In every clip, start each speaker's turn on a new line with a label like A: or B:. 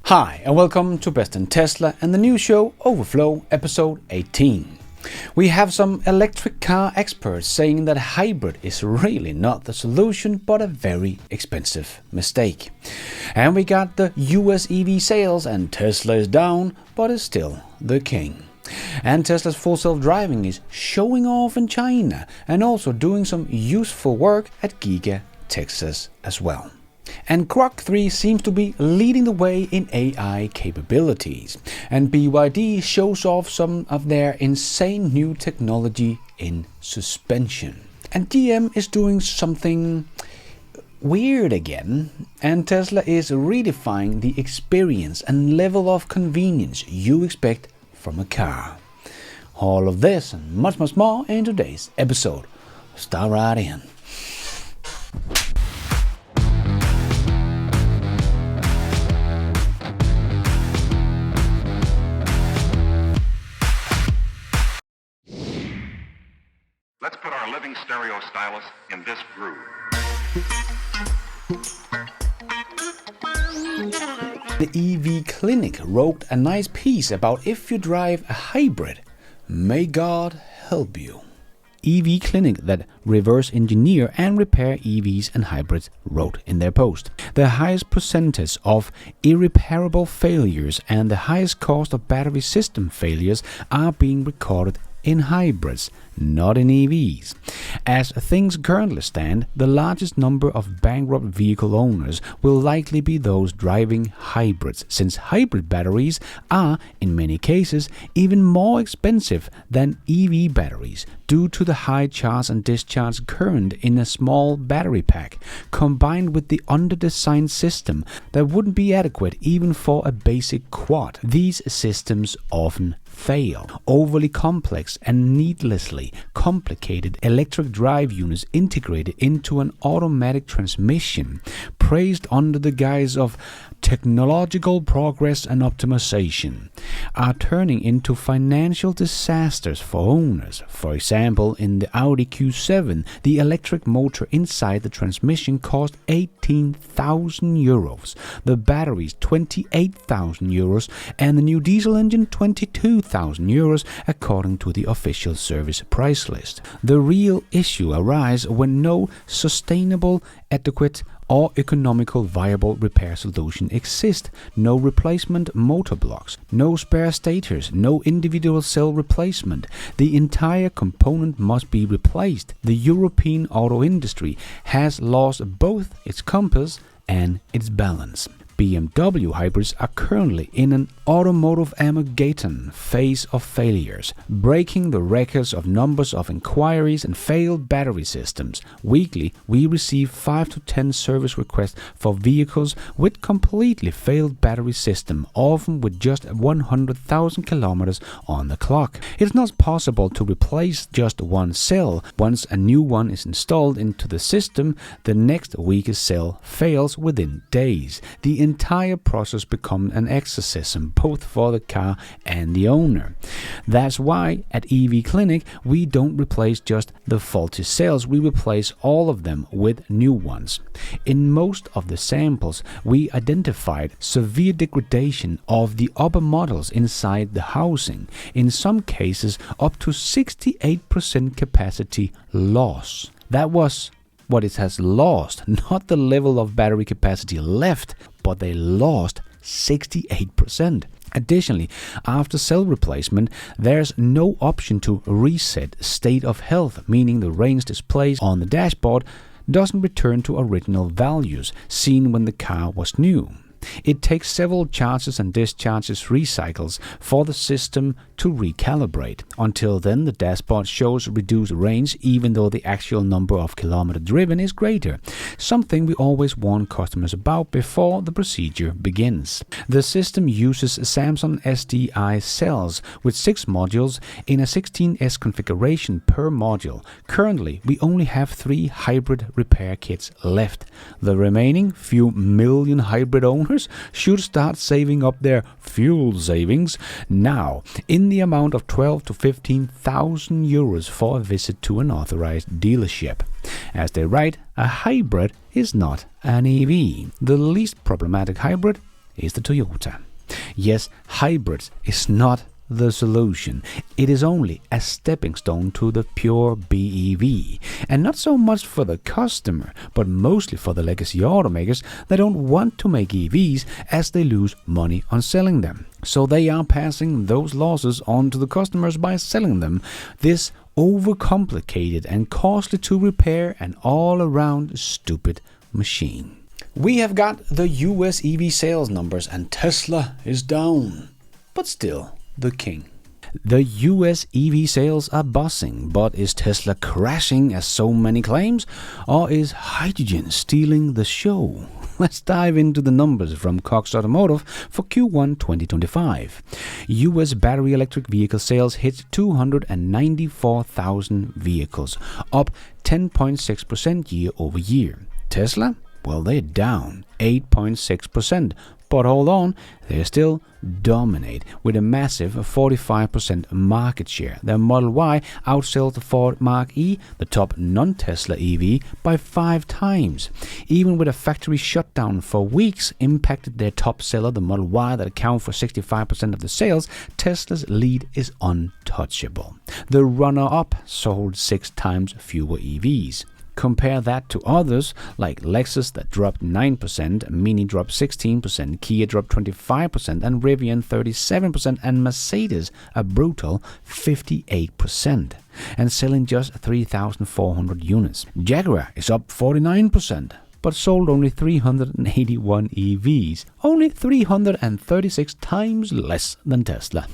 A: Hi and welcome to Best in Tesla and the new show Overflow episode 18. We have some electric car experts saying that hybrid is really not the solution but a very expensive mistake. And we got the US EV sales and Tesla is down but is still the king. And Tesla's full self-driving is showing off in China and also doing some useful work at Giga, Texas as well. And Grok 3 seems to be leading the way in AI capabilities, and BYD shows off some of their insane new technology in suspension. And GM is doing something weird again, and Tesla is redefining the experience and level of convenience you expect from a car. All of this and much more in today's episode. Start right in.
B: Let's put our living stereo stylus in this groove.
A: The EV Clinic wrote a nice piece about if you drive a hybrid, may God help you. EV Clinic that reverse engineer and repair EVs and hybrids wrote in their post. The highest percentage of irreparable failures and the highest cost of battery system failures are being recorded in hybrids, not in EVs. As things currently stand, the largest number of bankrupt vehicle owners will likely be those driving hybrids, since hybrid batteries are, in many cases, even more expensive than EV batteries due to the high charge and discharge current in a small battery pack, combined with the under-designed system that wouldn't be adequate even for a basic quad. These systems often fail. Overly complex and needlessly complicated electric drive units integrated into an automatic transmission, praised under the guise of technological progress and optimization, are turning into financial disasters for owners. For example, in the Audi Q7, the electric motor inside the transmission cost 18,000 euros, the batteries 28,000 euros, and the new diesel engine 22,000 euros, according to the official service price list. The real issue arises when no sustainable, adequate, or economical viable repair solution exists. No replacement motor blocks, no spare stators, no individual cell replacement. The entire component must be replaced. The European auto industry has lost both its compass and its balance. BMW hybrids are currently in an automotive Armageddon phase of failures, breaking the records of numbers of inquiries and failed battery systems. Weekly, we receive 5 to 10 service requests for vehicles with completely failed battery system, often with just 100,000 kilometers on the clock. It's not possible to replace just one cell. Once a new one is installed into the system, the next weakest cell fails within days. The entire process becomes an exorcism both for the car and the owner. That's why at EV Clinic we don't replace just the faulty cells, we replace all of them with new ones. In most of the samples we identified severe degradation of the upper models inside the housing, in some cases up to 68% capacity loss. That was what it has lost, not the level of battery capacity left, but they lost 68%. Additionally, after cell replacement, there's no option to reset state of health, meaning the range displays on the dashboard doesn't return to original values seen when the car was new. It takes several charges and discharges recycles for the system to recalibrate. Until then, the dashboard shows reduced range even though the actual number of kilometers driven is greater, something we always warn customers about before the procedure begins. The system uses Samsung SDI cells with 6 modules in a 16S configuration per module. Currently, we only have 3 hybrid repair kits left. The remaining few million hybrid owners should start saving up their fuel savings now in the amount of 12 to 15,000 euros for a visit to an authorized dealership. As they write, a hybrid is not an EV. The least problematic hybrid is the Toyota. Yes, hybrids is not the solution. It is only a stepping stone to the pure BEV, and not so much for the customer, but mostly for the legacy automakers that don't want to make EVs as they lose money on selling them. So they are passing those losses on to the customers by selling them this overcomplicated and costly to repair and all-around stupid machine. We have got the US EV sales numbers and Tesla is down, but still the king. The US EV sales are buzzing, but is Tesla crashing as so many claims, or is hydrogen stealing the show? Let's dive into the numbers from Cox Automotive for Q1 2025. US battery electric vehicle sales hit 294,000 vehicles, up 10.6% year over year. Tesla? Well, they're down 8.6%. But hold on, they still dominate with a massive 45% market share. Their Model Y outsells the Ford Mach-E, the top non-Tesla EV, by 5 times. Even with a factory shutdown for weeks impacted their top seller, the Model Y, that accounts for 65% of the sales, Tesla's lead is untouchable. The runner-up sold 6 times fewer EVs. Compare that to others like Lexus that dropped 9%, Mini dropped 16%, Kia dropped 25%, and Rivian 37%, and Mercedes a brutal 58%, and selling just 3,400 units. Jaguar is up 49%, but sold only 381 EVs, only 336 times less than Tesla.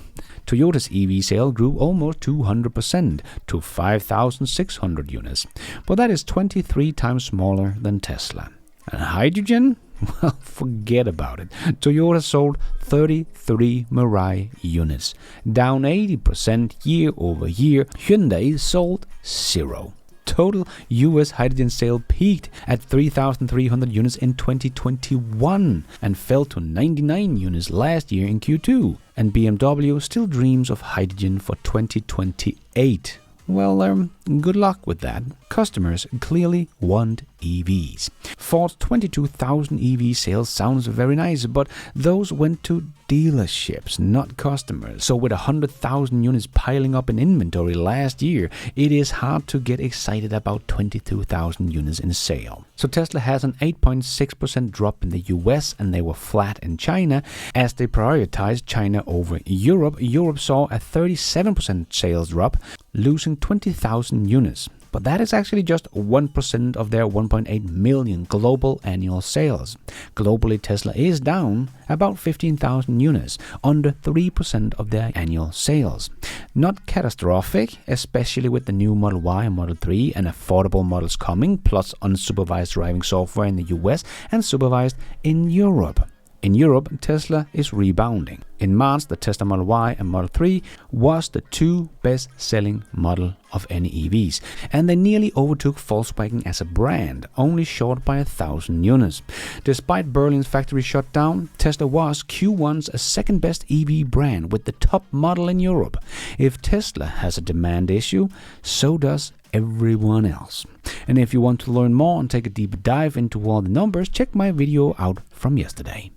A: Toyota's EV sale grew almost 200% to 5,600 units, but that is 23 times smaller than Tesla. And hydrogen? Well, forget about it. Toyota sold 33 Mirai units, down 80% year over year. Hyundai sold 0. Total US hydrogen sale peaked at 3,300 units in 2021 and fell to 99 units last year in Q2. And BMW still dreams of hydrogen for 2028. Well, good luck with that. Customers clearly want EVs. Ford's 22,000 EV sales sounds very nice, but those went to dealerships, not customers. So with 100,000 units piling up in inventory last year, it is hard to get excited about 22,000 units in sale. So Tesla has an 8.6% drop in the US, and they were flat in China as they prioritized China over Europe. Europe saw a 37% sales drop, losing 20,000 units. But that is actually just 1% of their 1.8 million global annual sales. Globally, Tesla is down about 15,000 units, under 3% of their annual sales. Not catastrophic, especially with the new Model Y and Model 3 and affordable models coming, plus unsupervised driving software in the US and supervised in Europe. In Europe, Tesla is rebounding. In March, the Tesla Model Y and Model 3 was the 2 best-selling model of any EVs, and they nearly overtook Volkswagen as a brand, only short by 1,000 units. Despite Berlin's factory shutdown, Tesla was Q1's second-best EV brand with the top model in Europe. If Tesla has a demand issue, so does everyone else. And if you want to learn more and take a deeper dive into all the numbers, check my video out from yesterday.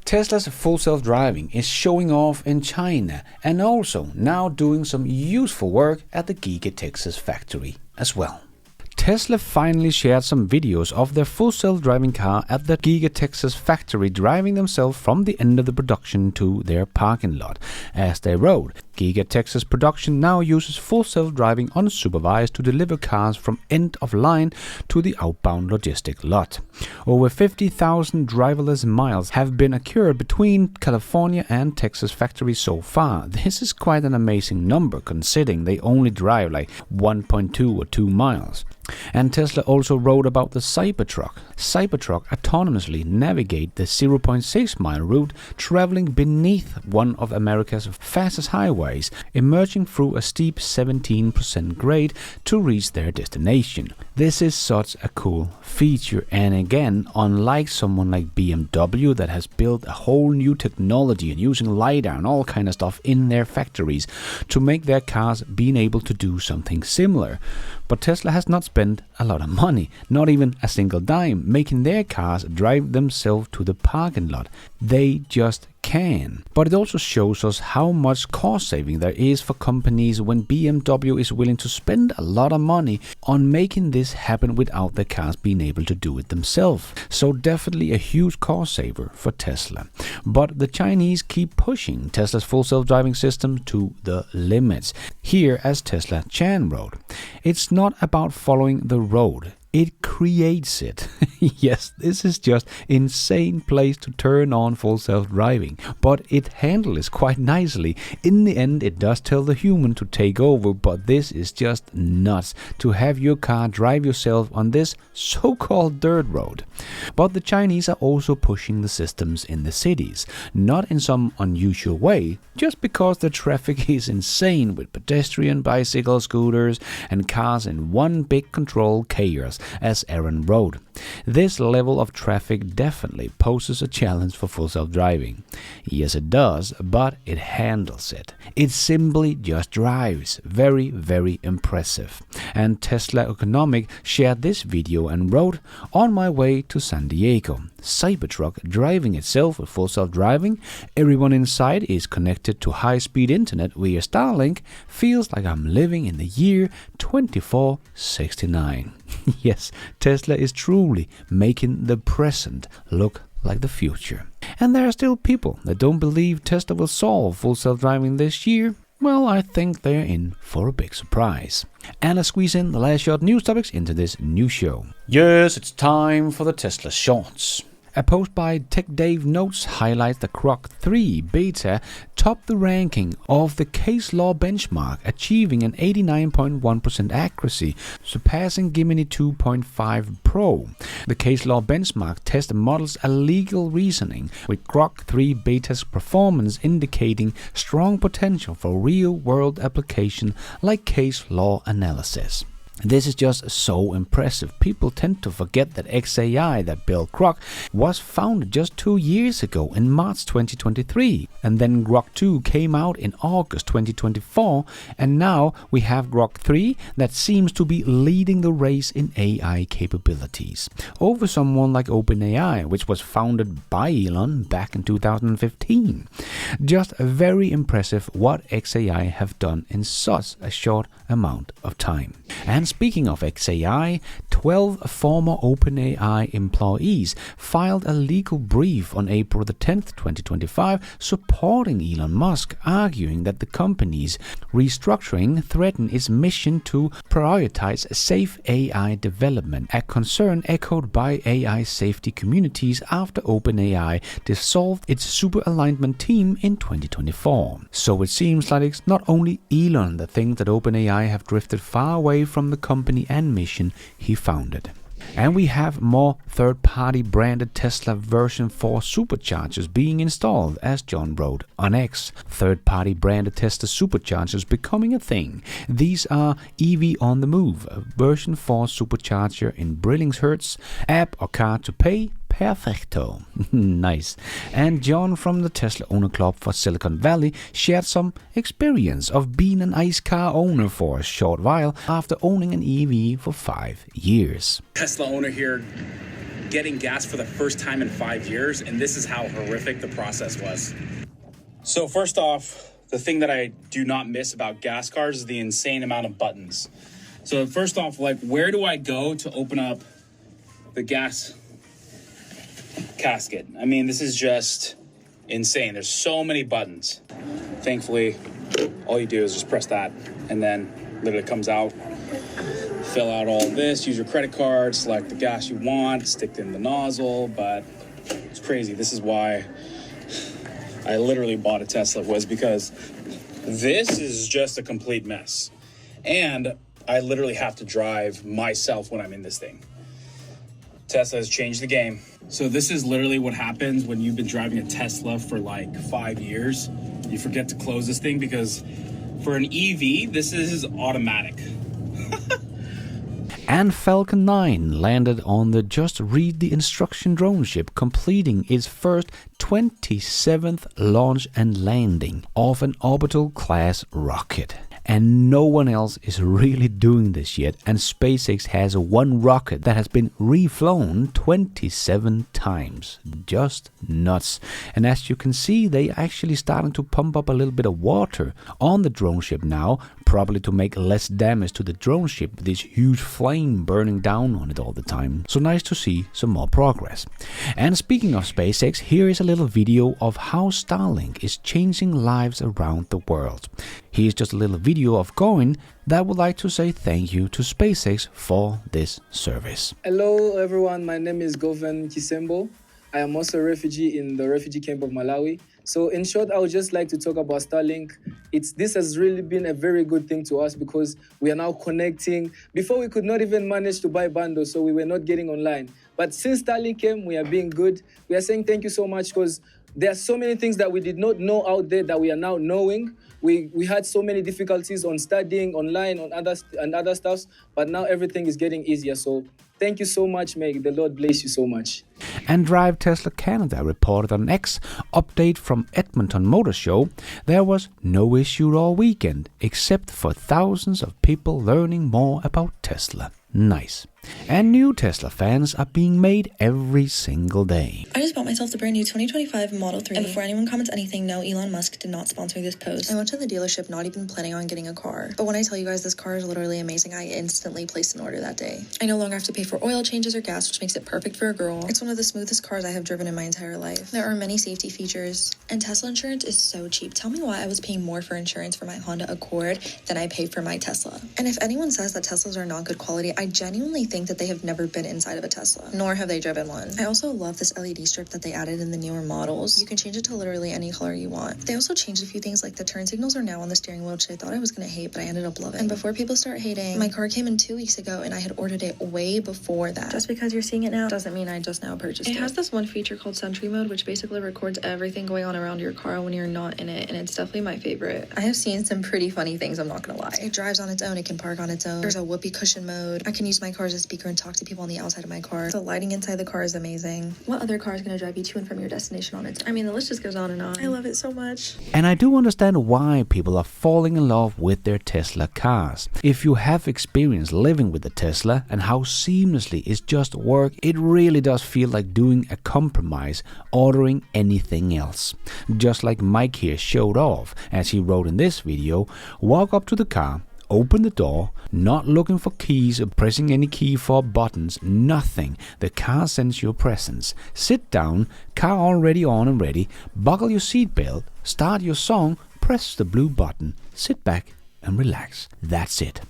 A: Tesla's full self-driving is showing off in China and also now doing some useful work at the Giga Texas factory as well. Tesla finally shared some videos of their full self-driving car at the Giga Texas factory, driving themselves from the end of the production to their parking lot as they rode. Giga Texas production now uses full self-driving unsupervised to deliver cars from end of line to the outbound logistic lot. Over 50,000 driverless miles have been occurred between California and Texas factories so far. This is quite an amazing number considering they only drive like 1.2 or 2 miles. And Tesla also wrote about the Cybertruck. Cybertruck autonomously navigate the 0.6 mile route, traveling beneath one of America's fastest highways, emerging through a steep 17% grade to reach their destination. This is such a cool feature, and again, unlike someone like BMW that has built a whole new technology and using LiDAR and all kind of stuff in their factories to make their cars being able to do something similar. But Tesla has not spent a lot of money, not even a single dime, making their cars drive themselves to the parking lot. They just can. But it also shows us how much cost saving there is for companies when BMW is willing to spend a lot of money on making this happen without the cars being able to do it themselves. So definitely a huge cost saver for Tesla. But the Chinese keep pushing Tesla's full self-driving system to the limits. Here, as Tesla Chan wrote, "It's not about following the road. It creates it." Yes, this is just insane place to turn on full self-driving, but it handles quite nicely. In the end, it does tell the human to take over, but this is just nuts to have your car drive yourself on this so-called dirt road. But the Chinese are also pushing the systems in the cities, not in some unusual way, just because the traffic is insane with pedestrian, bicycle, scooters, and cars in one big controlled chaos, as Aaron wrote. This level of traffic definitely poses a challenge for full self-driving. Yes, it does, but it handles it. It simply just drives. Very, very impressive. And Tesla Economic shared this video and wrote, "On my way to San Diego, Cybertruck driving itself with full self-driving. Everyone inside is connected to high-speed internet via Starlink. Feels like I'm living in the year 2469. Yes, Tesla is truly making the present look like the future. And there are still people that don't believe Tesla will solve full self-driving this year. Well, I think they're in for a big surprise. And let's squeeze in the last short news topics into this new show. Yes, it's time for the Tesla Shorts. A post by Tech Dave Notes highlights the Grok 3 beta topped the ranking of the case law benchmark, achieving an 89.1% accuracy, surpassing Gemini 2.5 Pro. The case law benchmark test models a legal reasoning, with Grok 3 beta's performance indicating strong potential for real-world application like case law analysis. This is just so impressive. People tend to forget that XAI that built Grok was founded just 2 years ago in March 2023, and then Grok 2 came out in August 2024, and now we have Grok 3 that seems to be leading the race in AI capabilities over someone like OpenAI, which was founded by Elon back in 2015. Just very impressive what XAI have done in such a short amount of time. And speaking of XAI, 12 former OpenAI employees filed a legal brief on April the 10th, 2025, supporting Elon Musk, arguing that the company's restructuring threatened its mission to prioritize safe AI development, a concern echoed by AI safety communities after OpenAI dissolved its super alignment team in 2024. So it seems like it's not only Elon that thinks that OpenAI have drifted far away from the company and mission he founded. And we have more third-party branded Tesla version 4 superchargers being installed, as John wrote on X. Third-party branded Tesla superchargers becoming a thing. These are EV on the move, a version 4 supercharger in Brillingshertz, app or card to pay. Perfecto. Nice. And John from the Tesla Owner Club for Silicon Valley shared some experience of being an ICE car owner for a short while after owning an EV for 5 years.
C: Tesla owner here, getting gas for the first time in 5 years, and this is how horrific the process was. So first off, the thing that I do not miss about gas cars is the insane amount of buttons. So first off, like, where do I go to open up the gas casket? I mean, this is just insane. There's so many buttons. Thankfully, all you do is just press that, and then literally comes out. Fill out all this, use your credit card, select the gas you want, stick in the nozzle, but it's crazy. This is why I literally bought a Tesla, was because this is just a complete mess. And I literally have to drive myself when I'm in this thing. Tesla has changed the game. So this is literally what happens when you've been driving a Tesla for like 5 years. You forget to close this thing because for an EV, this is automatic.
A: And Falcon 9 landed on the Just Read the Instruction drone ship, completing its first 27th launch and landing of an orbital class rocket. and no one else is really doing this yet, and SpaceX has one rocket that has been reflown 27 times. Just nuts. And as you can see, they actually starting to pump up a little bit of water on the drone ship now, probably to make less damage to the drone ship with this huge flame burning down on it all the time. So nice to see some more progress. And speaking of SpaceX, here is a little video of how Starlink is changing lives around the world. Here's just a little video of Goin that would like to say thank you to SpaceX for this service.
D: Hello everyone, my name is Goven Kisembo. I am also a refugee in the refugee camp of Malawi. So in short, I would just like to talk about Starlink. This has really been a very good thing to us because we are now connecting. Before we could not even manage to buy bundles, so we were not getting online. But since Starlink came, we are being good. We are saying thank you so much because there are so many things that we did not know out there that we are now knowing. We had so many difficulties on studying online on other stuff, but now everything is getting easier. So thank you so much, Meg. The Lord bless you so much.
A: And Drive Tesla Canada reported on X update from Edmonton Motor Show. There was no issue all weekend, except for thousands of people learning more about Tesla. Nice. And new Tesla fans are being made every single day.
E: I just bought myself the brand new 2025 Model 3. And before anyone comments anything, no, Elon Musk did not sponsor this post. I went to the dealership not even planning on getting a car. But when I tell you guys this car is literally amazing, I instantly placed an order that day. I no longer have to pay for oil changes or gas, which makes it perfect for a girl. It's one of the smoothest cars I have driven in my entire life. There are many safety features, and Tesla insurance is so cheap. Tell me why I was paying more for insurance for my Honda Accord than I paid for my Tesla. And if anyone says that Teslas are not good quality, I genuinely think that they have never been inside of a Tesla, nor have they driven one. I also love this LED strip that they added in the newer models. You can change it to literally any color you want. They also changed a few things, like the turn signals are now on the steering wheel, which I thought I was going to hate, but I ended up loving. And before people start hating, my car came in 2 weeks ago and I had ordered it way before that. Just because you're seeing it now doesn't mean I just now purchased it. It has this one feature called Sentry Mode, which basically records everything going on around your car when you're not in it, and it's definitely my favorite. I have seen some pretty funny things, I'm not gonna lie. It drives on its own, it can park on its own. There's a whoopee cushion mode. I can use my car as a speaker and talk to people on the outside of my car. The lighting inside the car is amazing. What other car is going to drive you to and from your destination on its own? I mean, the list just goes on and on. I love it so much.
A: And I do understand why people are falling in love with their Tesla cars. If you have experience living with a Tesla and how seamlessly it's just work, it really does feel like doing a compromise, ordering anything else. Just like Mike here showed off, as he wrote in this video, walk up to the car, open the door, not looking for keys or pressing any key for buttons, nothing. The car sends you presents. Sit down, car already on and ready, buckle your seatbelt, start your song, press the blue button, sit back and relax. That's it.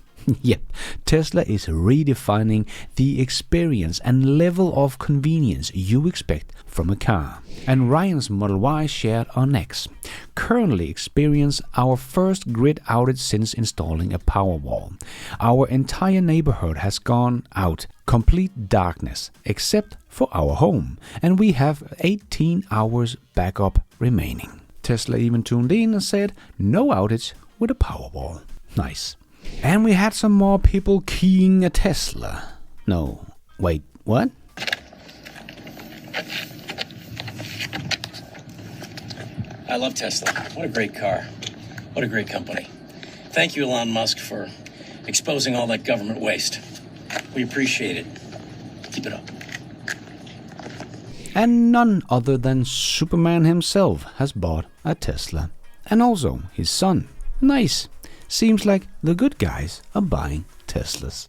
A: Yep, Tesla is redefining the experience and level of convenience you expect from a car. And Ryan's Model Y shared on X. Currently experience our first grid outage since installing a Powerwall. Our entire neighborhood has gone out, complete darkness, except for our home, and we have 18 hours backup remaining. Tesla even tuned in and said, no outage with a Powerwall. Nice. And we had some more people keying a Tesla. No, wait, what?
F: I love Tesla. What a great car. What a great company. Thank you, Elon Musk, for exposing all that government waste. We appreciate it. Keep it up.
A: And none other than Superman himself has bought a Tesla. And also his son. Nice. Seems like the good guys are buying Teslas.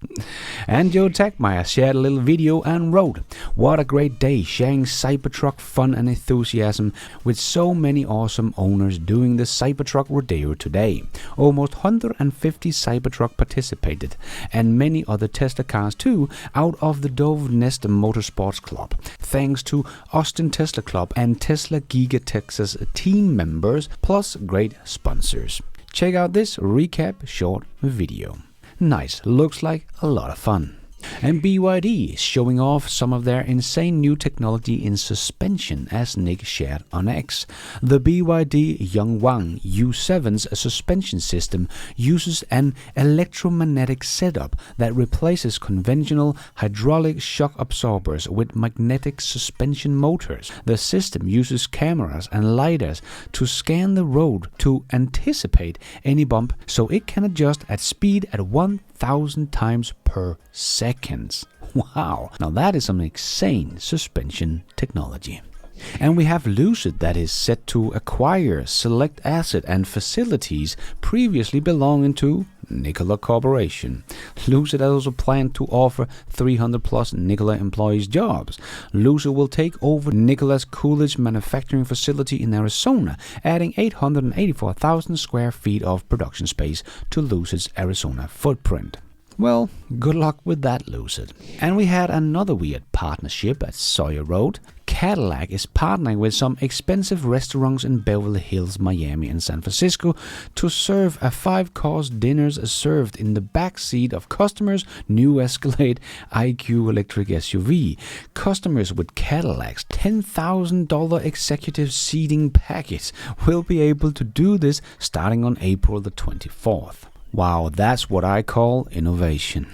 A: And Joe Techmeyer shared a little video and wrote, what a great day sharing Cybertruck fun and enthusiasm with so many awesome owners doing the Cybertruck Rodeo today. Almost 150 Cybertruck participated, and many other Tesla cars too out of the Dove Nest Motorsports Club. Thanks to Austin Tesla Club and Tesla Giga Texas team members, plus great sponsors. Check out this recap short video. Nice, looks like a lot of fun. And BYD is showing off some of their insane new technology in suspension, as Nick shared on X. The BYD Yangwang U7's suspension system uses an electromagnetic setup that replaces conventional hydraulic shock absorbers with magnetic suspension motors. The system uses cameras and lidars to scan the road to anticipate any bump, so it can adjust at speed at 1,000 times per second. Wow, now that is some insane suspension technology. And we have Lucid that is set to acquire select assets and facilities previously belonging to Nikola Corporation. Lucid has also planned to offer 300 plus Nikola employees jobs. Lucid will take over Nikola's Coolidge manufacturing facility in Arizona, adding 884,000 square feet of production space to Lucid's Arizona footprint. Well, good luck with that, Lucid. And we had another weird partnership at Sawyer Road. Cadillac is partnering with some expensive restaurants in Beverly Hills, Miami, and San Francisco to serve a 5-course dinners served in the back seat of customers' new Escalade IQ electric SUV. Customers with Cadillac's $10,000 executive seating package will be able to do this starting on April the 24th. Wow, that's what I call innovation.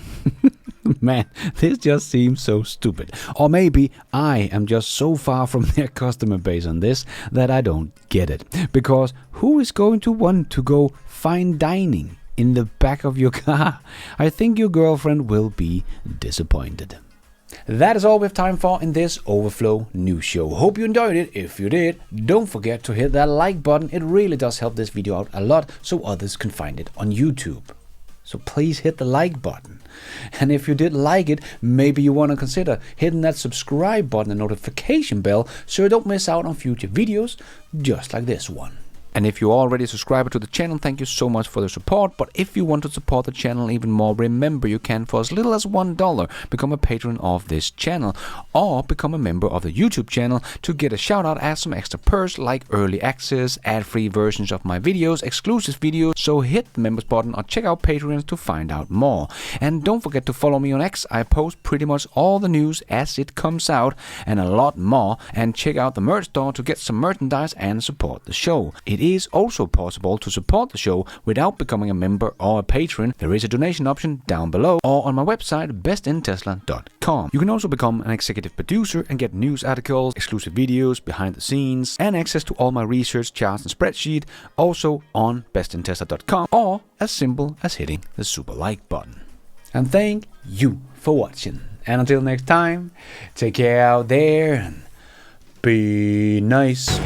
A: Man, this just seems so stupid. Or maybe I am just so far from their customer base on this that I don't get it. Because who is going to want to go fine dining in the back of your car? I think your girlfriend will be disappointed. That is all we have time for in this Overflow News Show. Hope you enjoyed it. If you did, don't forget to hit that like button. It really does help this video out a lot so others can find it on YouTube. So please hit the like button. And if you did like it, maybe you want to consider hitting that subscribe button and notification bell so you don't miss out on future videos just like this one. And if you're already a subscriber to the channel, thank you so much for the support. But if you want to support the channel even more, remember you can, for as little as $1, become a patron of this channel or become a member of the YouTube channel to get a shout out as some extra perks like early access, ad-free versions of my videos, exclusive videos. So hit the members button or check out Patreon to find out more. And don't forget to follow me on X. I post pretty much all the news as it comes out and a lot more. And check out the merch store to get some merchandise and support the show. It is also possible to support the show without becoming a member or a patron. There is a donation option down below or on my website bestintesla.com. You can also become an executive producer and get news articles, exclusive videos, behind the scenes, and access to all my research charts and spreadsheet also on bestintesla.com, or as simple as hitting the super like button. And thank you for watching. And until next time, take care out there and be nice.